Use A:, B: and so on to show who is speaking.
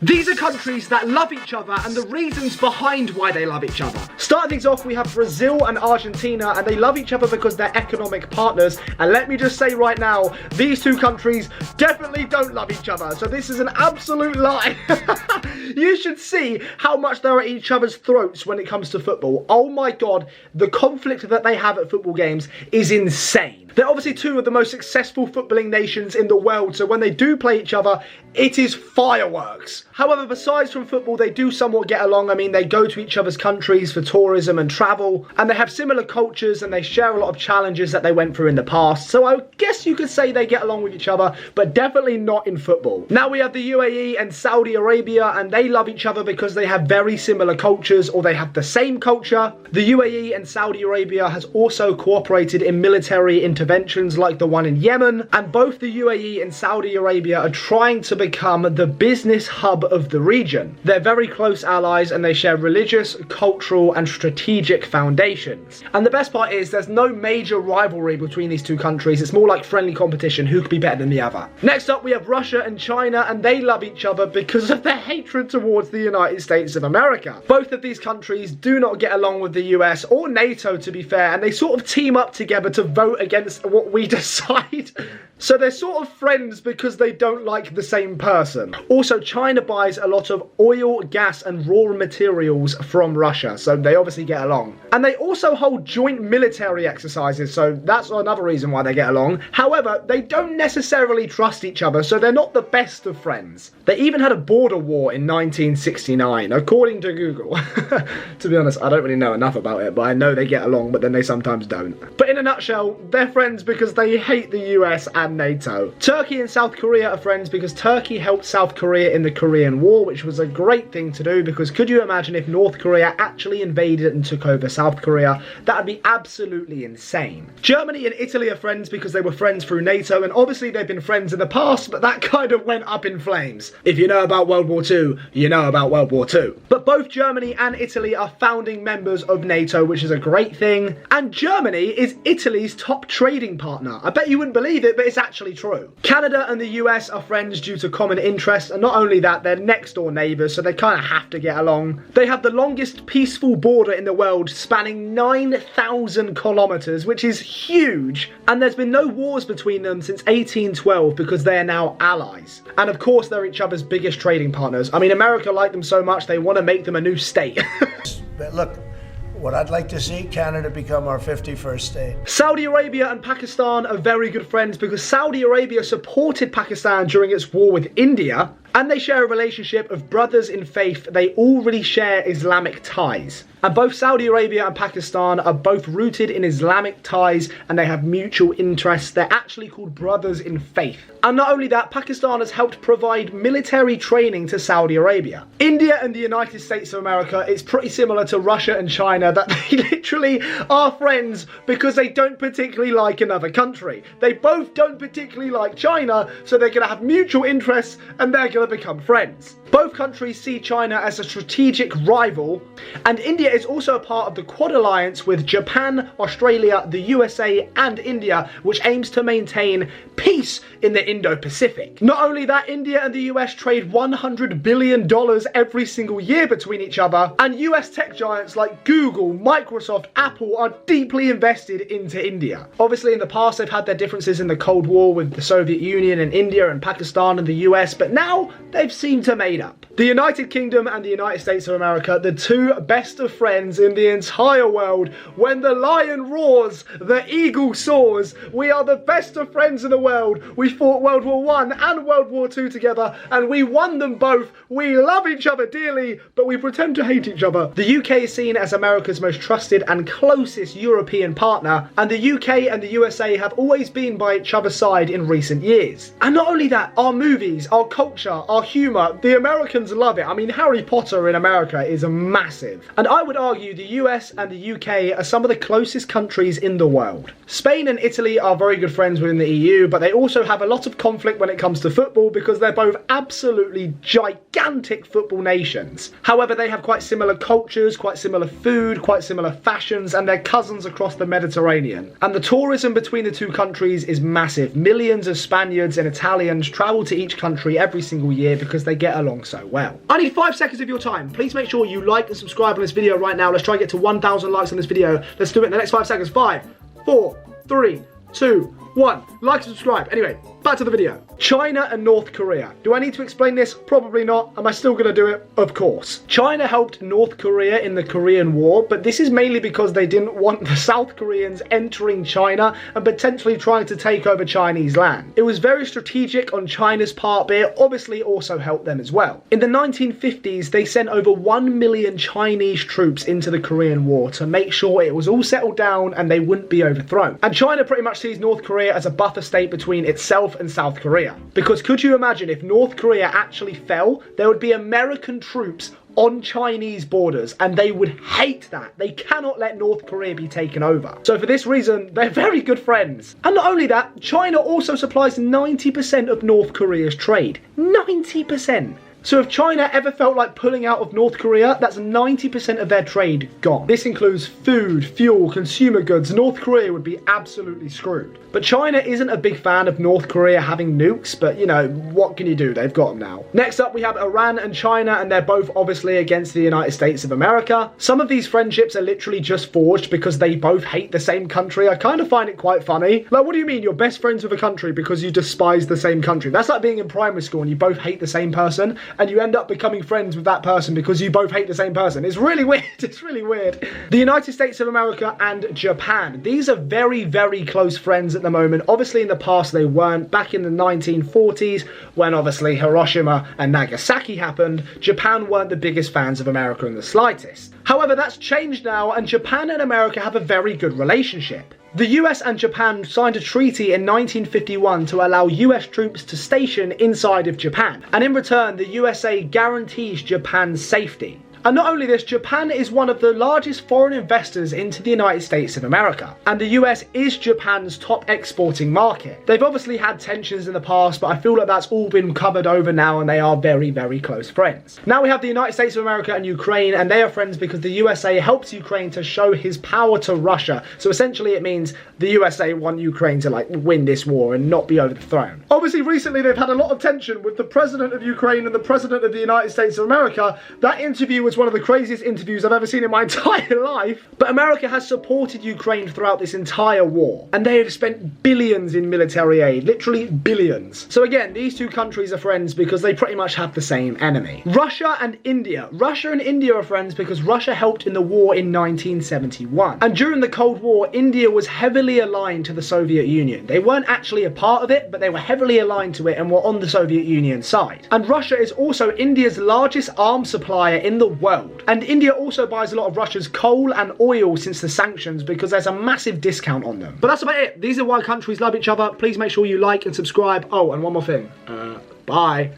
A: These are countries that love each other and the reasons behind why they love each other. Starting things off, we have Brazil and Argentina, and they love each other because they're economic partners. And let me just say right now, these two countries definitely don't love each other. So this is an absolute lie. You should see how much they're at each other's throats when it comes to football. Oh my God, the conflict that they have at football games is insane. They're obviously two of the most successful footballing nations in the world, so when they do play each other, it is fireworks. However, besides from football, they do somewhat get along. I mean, they go to each other's countries for tourism and travel, and they have similar cultures, and they share a lot of challenges that they went through in the past. So I guess you could say they get along with each other, but definitely not in football. Now we have the UAE and Saudi Arabia, and they love each other because they have very similar cultures, or they have the same culture. The UAE and Saudi Arabia has also cooperated in military interventions like the one in Yemen, and both the UAE and Saudi Arabia are trying to become the business hub of the region. They're very close allies, and they share religious, cultural and strategic foundations. And the best part is there's no major rivalry between these two countries. It's more like friendly competition, who could be better than the other. Next up we have Russia and China, and they love each other because of their hatred towards the United States of America. Both of these countries do not get along with the US or NATO, to be fair, and they sort of team up together to vote against what we decide. So they're sort of friends because they don't like the same person. Also, China buys a lot of oil, gas and raw materials from Russia, so they obviously get along. And they also hold joint military exercises, so that's another reason why they get along. However, they don't necessarily trust each other, so they're not the best of friends. They even had a border war in 1969, according to Google. To be honest, I don't really know enough about it, but I know they get along, but then they sometimes don't. But in a nutshell, they're friends because they hate the US and NATO. Turkey and South Korea are friends because Turkey helped South Korea in the Korean War, which was a great thing to do, because could you imagine if North Korea actually invaded and took over South Korea? That would be absolutely insane. Germany and Italy are friends because they were friends through NATO, and obviously they've been friends in the past, but that kind of went up in flames. If you know about World War II, you know about World War II. But both Germany and Italy are founding members of NATO, which is a great thing. And Germany is Italy's top trading partner. I bet you wouldn't believe it, but it's actually true. Canada and the US are friends due to common interests, and not only that, they're next door neighbours, so they kind of have to get along. They have the longest peaceful border in the world, spanning 9,000 kilometres, which is huge. And there's been no wars between them since 1812 because they are now allies. And of course, they're each other's biggest trading partners. I mean, America liked them so much, they want to make them a new state.
B: But look, what I'd like to see, Canada become our 51st state.
A: Saudi Arabia and Pakistan are very good friends because Saudi Arabia supported Pakistan during its war with India, and they share a relationship of brothers in faith. They all really share Islamic ties. And both Saudi Arabia and Pakistan are both rooted in Islamic ties, and they have mutual interests. They're actually called brothers in faith. And not only that, Pakistan has helped provide military training to Saudi Arabia. India and the United States of America, it's pretty similar to Russia and China, that they literally are friends because they don't particularly like another country. They both don't particularly like China, so they're going to have mutual interests and they're going to become friends. Both countries see China as a strategic rival, and India is also a part of the Quad Alliance with Japan, Australia, the USA and India, which aims to maintain peace in the Indo-Pacific. Not only that, India and the US trade $100 billion every single year between each other, and US tech giants like Google, Microsoft, Apple are deeply invested into India. Obviously in the past they've had their differences in the Cold War with the Soviet Union and India and Pakistan and the US, but now they've seemed to made up. The United Kingdom and the United States of America, the two best of friends in the entire world. When the lion roars, the eagle soars. We are the best of friends in the world. We fought World War I and World War II together, and we won them both. We love each other dearly, but we pretend to hate each other. The UK is seen as America's most trusted and closest European partner, and the UK and the USA have always been by each other's side in recent years. And not only that, our movies, our culture, our humour, the Americans love it. I mean, Harry Potter in America is massive. And I would argue the US and the UK are some of the closest countries in the world. Spain and Italy are very good friends within the EU, but they also have a lot of conflict when it comes to football because they're both absolutely gigantic football nations. However, they have quite similar cultures, quite similar food, quite similar fashions, and they're cousins across the Mediterranean. And the tourism between the two countries is massive. Millions of Spaniards and Italians travel to each country every single single year because they get along so well. I need 5 seconds of your time. Please make sure you like and subscribe on this video right now. Let's try and get to 1,000 likes on this video. Let's do it in the next 5 seconds. 5, 4, 3, 2, 1. Like and subscribe. Anyway, back to the video. China and North Korea. Do I need to explain this? Probably not. Am I still going to do it? Of course. China helped North Korea in the Korean War, but this is mainly because they didn't want the South Koreans entering China and potentially trying to take over Chinese land. It was very strategic on China's part, but it obviously also helped them as well. In the 1950s, they sent over 1 million Chinese troops into the Korean War to make sure it was all settled down and they wouldn't be overthrown. And China pretty much sees North Korea as a buffer state between itself and South Korea. Because could you imagine if North Korea actually fell, there would be American troops on Chinese borders, and they would hate that. They cannot let North Korea be taken over. So for this reason, they're very good friends. And not only that, China also supplies 90% of North Korea's trade. 90%. So if China ever felt like pulling out of North Korea, that's 90% of their trade gone. This includes food, fuel, consumer goods. North Korea would be absolutely screwed. But China isn't a big fan of North Korea having nukes, but you know, what can you do? They've got them now. Next up, we have Iran and China, and they're both obviously against the United States of America. Some of these friendships are literally just forged because they both hate the same country. I kind of find it quite funny. Like, what do you mean you're best friends with a country because you despise the same country? That's like being in primary school and you both hate the same person, and you end up becoming friends with that person because you both hate the same person. It's really weird. It's really weird. The United States of America and Japan. These are very, very close friends at the moment. Obviously, in the past, they weren't. Back in the 1940s, when obviously Hiroshima and Nagasaki happened, Japan weren't the biggest fans of America in the slightest. However, that's changed now, and Japan and America have a very good relationship. The US and Japan signed a treaty in 1951 to allow US troops to station inside of Japan, and in return the USA guarantees Japan's safety. And not only this, Japan is one of the largest foreign investors into the United States of America, and the US is Japan's top exporting market. They've obviously had tensions in the past, but I feel like that's all been covered over now, and they are very, very close friends. Now we have the United States of America and Ukraine, and they are friends because the USA helps Ukraine to show his power to Russia. So essentially it means the USA want Ukraine to like win this war and not be overthrown. Obviously recently they've had a lot of tension with the president of Ukraine and the president of the United States of America. That interview was one of the craziest interviews I've ever seen in my entire life. But America has supported Ukraine throughout this entire war, and they have spent billions in military aid, literally billions. So again, these two countries are friends because they pretty much have the same enemy. Russia and India. Russia and India are friends because Russia helped in the war in 1971. And during the Cold War, India was heavily aligned to the Soviet Union. They weren't actually a part of it, but they were heavily aligned to it and were on the Soviet Union side. And Russia is also India's largest arms supplier in the world. And India also buys a lot of Russia's coal and oil since the sanctions because there's a massive discount on them. But that's about it. These are why countries love each other. Please make sure you like and subscribe. Oh, and one more thing. Bye.